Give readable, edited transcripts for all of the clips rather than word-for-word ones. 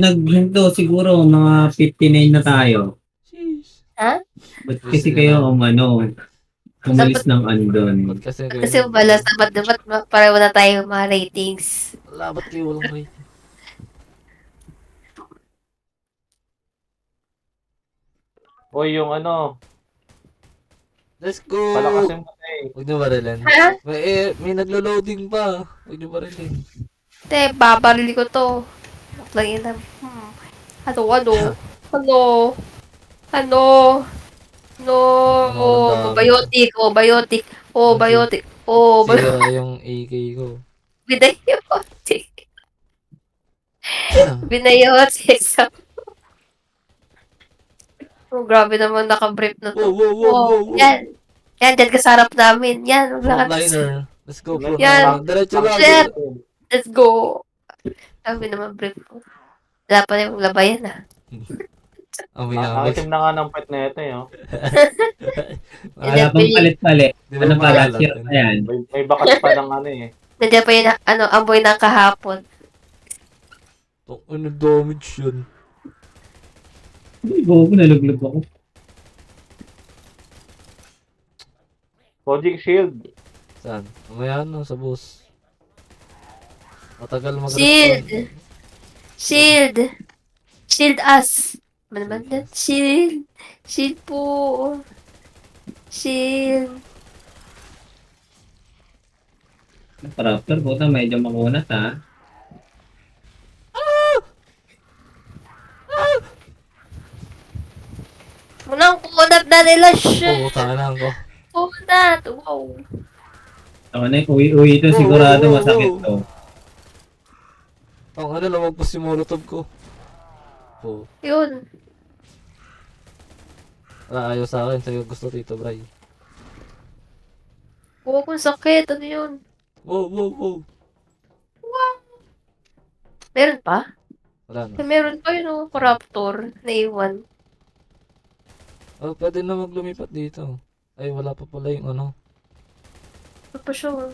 Naghinto siguro mga 59 na tayo. Sheesh. Ha? Ba't Gusto kasi niya kayo na. umalis ng andon? Ba't kasi kayo Kasi balas dapat pareho na tayo mga ratings. Wala, ba't kayo walang rating? Uy, yung ano, Let's go! palakasin mo eh. Huwag niyo barilin. Ha? May naglo-loading pa. Huwag niyo barilin. Te, babarili ko to. Lang ina. Ano? Ano? Ano? No. Ano ng dami? Biotic. Biotic. Kasi Biotic. Biotic. sira yung AK ko. Binayotic. Binayotic. Oh, grabe naman naka-brief na Wow, to. wow, wow, wow, wow. Yan. Yan, dyan ka sa harap namin. Yan, maglakad ka sa... Frontliner. Let's go, Yan. frontliner. Diretso lang. Shit. Let's go. Sabi naman brief ko. Wala pa yung labayan ah. Amoy na. Nakitim na nga ng pet na ito eh. Oh. Wala pang palit-palit. Di ba Ano pa, maalala last year yun? pa yan. May bakas pa ng ano eh. Nandiyan pa yung amoy ng kahapon. Ano damage yun? Hindi, bobo, naluglog ako. Project Shield. Saan? Mamaya ano, sa boss. Matagal Shield. mag-respond. Shield. Shield us. Ano naman yan? Shield. Shield po. Shield. Raptor, puta, medyo makunat ha. Munang kunat na nila siya. Oo, tangan ko. Kunat. Wow. Ako na, uwi-uwi ito, sigurado masakit to. Ang ano, lumagpas yung molotov ko. Oo. Yun. Wala, ayaw sa akin. Sa'yo gusto Tito Bray. Huwag kong sakit. Ano yun? Wow, wow, wow. Meron pa? Wala na. Meron pa yun oh. Raptor. Naiwan. Oh, pwede na maglumipat dito. Ay, wala pa pala yung ano. Ano pa siya oh.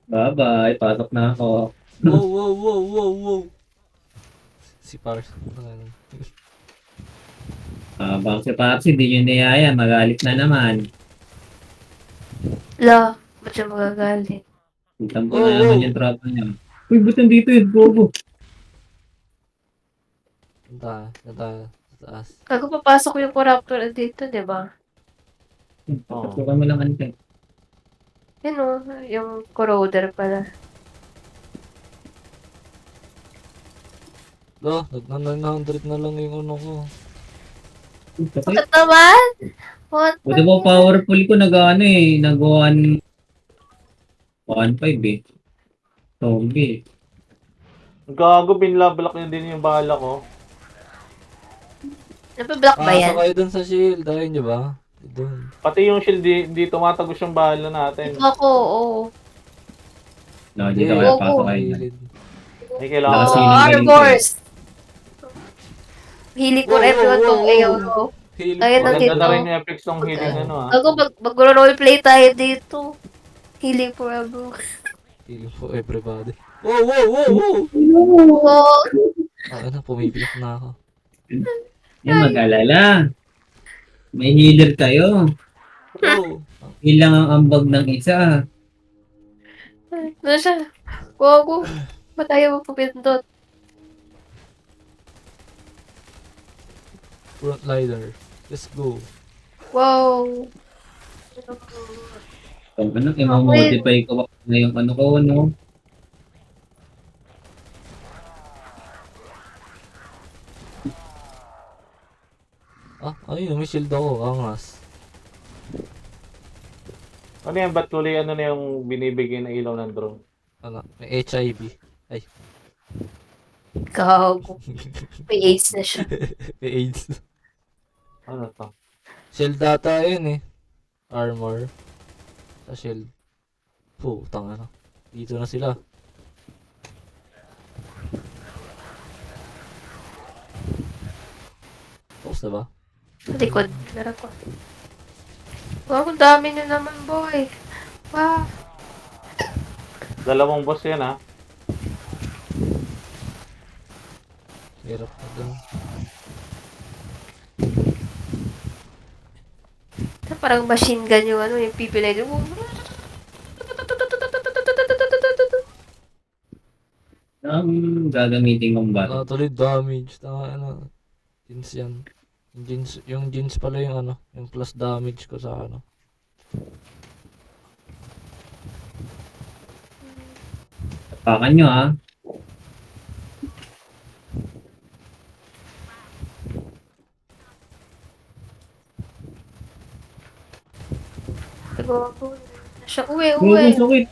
Bye-bye, pasok na ako. Wow, wow, wow, wow, wow. Si Pars. Bang si Papsi, di nyo niyaya, magalit na naman. La. Ba't siya magagalit? Itampo na naman yung tropa niya. Uy, ba't nandito yun, bobo? Punta, sa taas. Kago papasok yung Raptor dito, di ba? Pasukan mo lang ante. Yun oh. Yung corroder pala. Nag-900 na lang yung ano ko. Kapit. Bakit naman? What? Buti mo powerful ko nag-ano eh, nag-1 1.5 eh. Zombie. Gago, binlablak niya din yung bala ko. Napablock ba yan? Kayo dun sa shield. Ayun nyo ba? Doon. Pati yung shield, di tumatagos yung bala natin. Ito ako, oo. No, dito kaya pasok kayo. Gilid. May kailangan Kasi Oh, yung galing Arbors! Healing for Wow, everyone wow, tong wow, ayaw wow. ko. Heal Ayun po. ang Maganda dito. na rin yung effects ng healing ano ah. Ako, mag-roleplay tayo dito. Healing for everyone. Heal for everybody. Wow, wow, wow, wow. Oh, Ano, pumipiyak na ako. Yan, mag-alala. May healer kayo. Wow. Ilang ang ambag ng isa. ano siya? Gogo. Ba't ayaw mo pumindot? Frontliner. Let's go. Wow. Kung ano, i-modify ko na yung ano ko, no? Ayun, may shield ako. Angas. Ano yan, ba't tuloy ano na yung binibigay na ilaw ng drone? Ano, may HIV. Ay, Gago. May AIDS na siya. may AIDS. Ano to? Shield data yun eh. Armor. Sa shield. Putang ano. Dito na sila. Tapos na ba? Sa likod. Meron ko. Wow, ang dami nyo naman, boy. Ah, Dalawang boss yan ha. Hirap na dun. parang machine gun yung ano, yung pipilay mo. Ang gagamitin kong Wala baril. tuloy damage. Ano, jeans yan. Yung jeans pala yung ano, yung plus damage ko sa ano. Tapakan nyo ha. Gago. Siya, uwi, Gugo, uwi. sakit.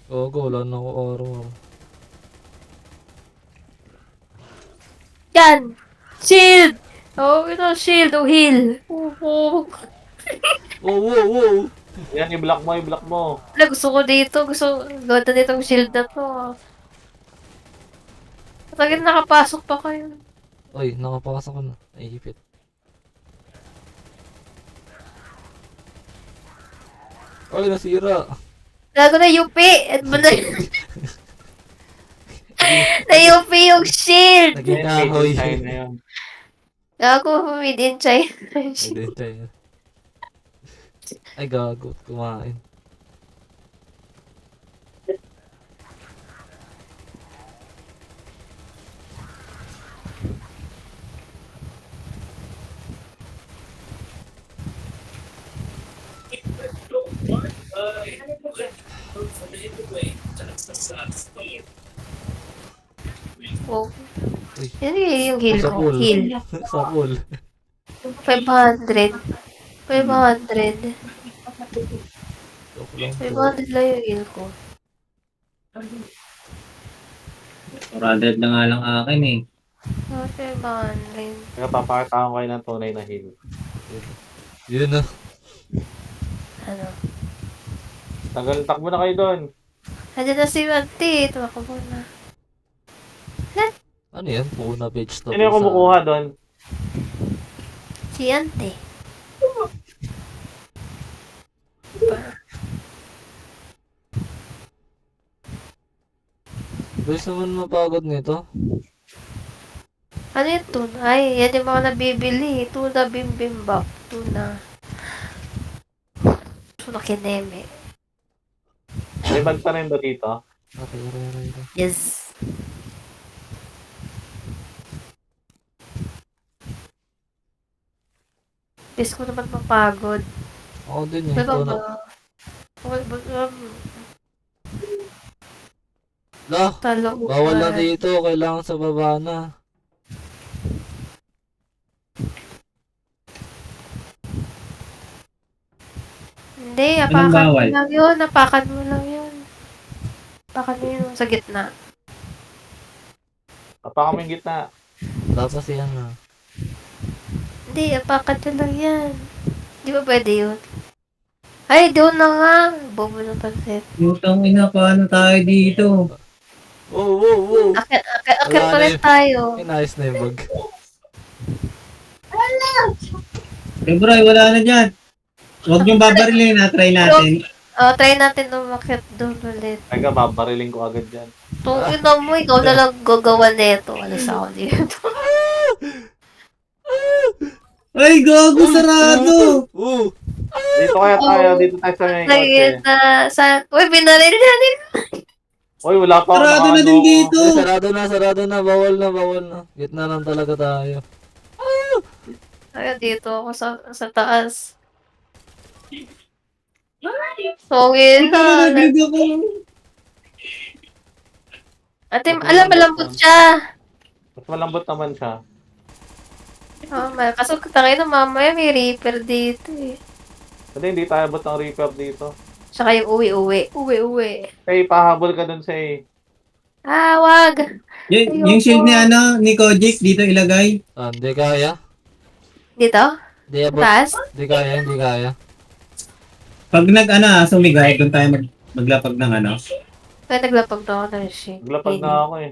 Gago, wala na ako armor. Yan! Shield! Oh, ito, shield. Oh, heal. Oh. Oh, wow, wow! Yan, i-block mo, i-block mo. Wala, gusto ko dito. Gusto, ganda nitong shield na to. Patagin nakapasok pa kayo. Ay, nakapasok ko na. Ay, hipit. Ay, nasira. Gago na UP. At mo na. Na UP yung shield. Naging Yan, made kahoy. in China yun. Gago, made in China. Identity. Ay, gago. Kumain. Oh. Uy. Yan yung heal Sa ko. pool. Heal. Sa pool. 500. 500. Joke lang po. 500 lang yung heal ko. 400 na nga lang akin eh. Oh, 500. Kaya papakita ko kayo ng tunay na heal. Yun na. Ano? Takbo na kayo doon. Nandiyan na si Manti. Tumakbo na. Ano yan? Puna vegetable Sino yung kumukuha doon? Si Ante. Guys naman mapagod nito. Ano yung tuna? Ay, yan yung mga nabibili. Tuna bimbimbap. Tuna. Tuna kineme. May bag pa rin ba dito? Aray. Yes. Bis ko naman mapagod. Ako din eh. Diba Tuna. ba? Lah! Talo. Bawal na dito. Kailangan sa baba na. Hindi, Anong apakan mo bawal? lang yun. Apakan mo lang yun. Apakan mo yun sa gitna. Papa kami gitna. Tapos yan na. Hindi, apakan nyo lang yan. Di ba pwede yun? Ay, doon na nga. Bobo na pansit. Putang ina, paano tayo dito? Wow! Akit Wala pa na rin yun. tayo. Inayos na yung bag. Eh bro, wala na dyan. Huwag yung babarilin na, try natin. Oh, try natin umakit doon ulit. Teka, babariling ko agad dyan. Tungin na mo, ikaw na lang gagawa nito. Alas ako dito. Ay, gago, sarado! Dito kaya tayo, dito tayo sa may Lagi kotse. na, uy, binaril yan. Uy, wala pa ako Sarado na nakaano. din dito. Ay, sarado na. Bawal na. Gitna lang talaga tayo. Ay, dito ako sa taas. Tungin na. Naglag ako. Ate, alam, malambot siya. Mas malambot naman siya. Oh, kaso tangay na mamaya may reaper dito eh. Kasi hindi tayo abot ng recap dito. Tsaka yung uwi. Hey, pahabol ka dun sa Ah, wag. Yung shield ni ano, ni Kojic, dito ilagay. Ah, hindi kaya. Dito? Hindi abot. Taas? Hindi kaya. Pag sumigay, doon tayo maglapag ng ano. Kaya naglapag na ako ng shit. Naglapag na ako eh.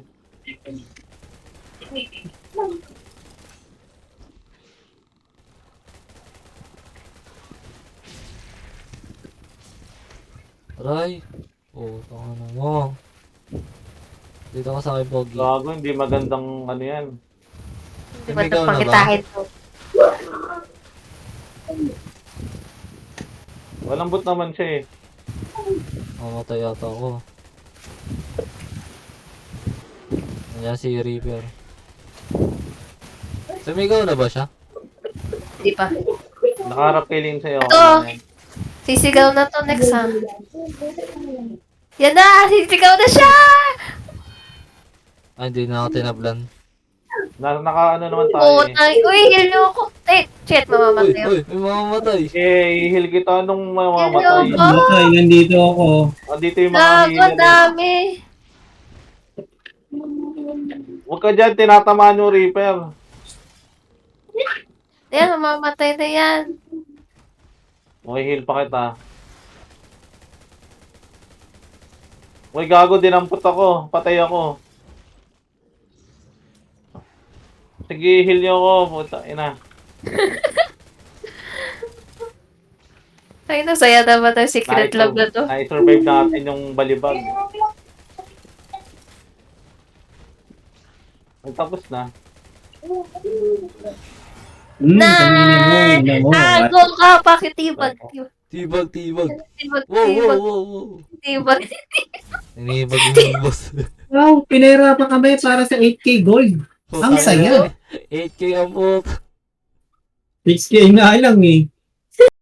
Aray. Putang ina mo. Dito ka sa akin, Pogi. Gago, hindi magandang ano yan. Di ba Sumigaw ito na ba? pangitahin to? Malambot naman siya eh. Mamatay yata ako. Nandiyan si Reaper. Sumigaw na ba siya? Di pa. Nakaharap kay Lin sa'yo. Ito. Sisigaw na to next ha. Yan na! Sisigaw na siya! Ay, hindi na ako tinablan. Naka ano naman tayo Oo, eh. uy, hello ko. Shit, Uy, mamamatay ako. uy, may mamamatay. Eh, ihil kita nung Hello mamamatay. po. Matay, nandito ako. Andito yung mga Gago, healer. ang dami. Huwag ka dyan, tinatamaan yung Reaper. Yan, mamamatay na yan. Okay, heal pa kita. Uy, gago, dinampot ako. Patay ako. Sige, heal niyo ako. Puta, ina. Ay, nasaya naman ang secret love na to. Na-survive natin yung balibag. Nagtapos na. Kanina mo. Tago ka, bakit tibag? Tibag, tibag. Tibag, Wow, wow, tibag, wow, wow. tibag. Inibag yung boss. Wow, pinahirapan kami para sa 8K gold. Ang saya. 8K ang pot. 6K na lang eh.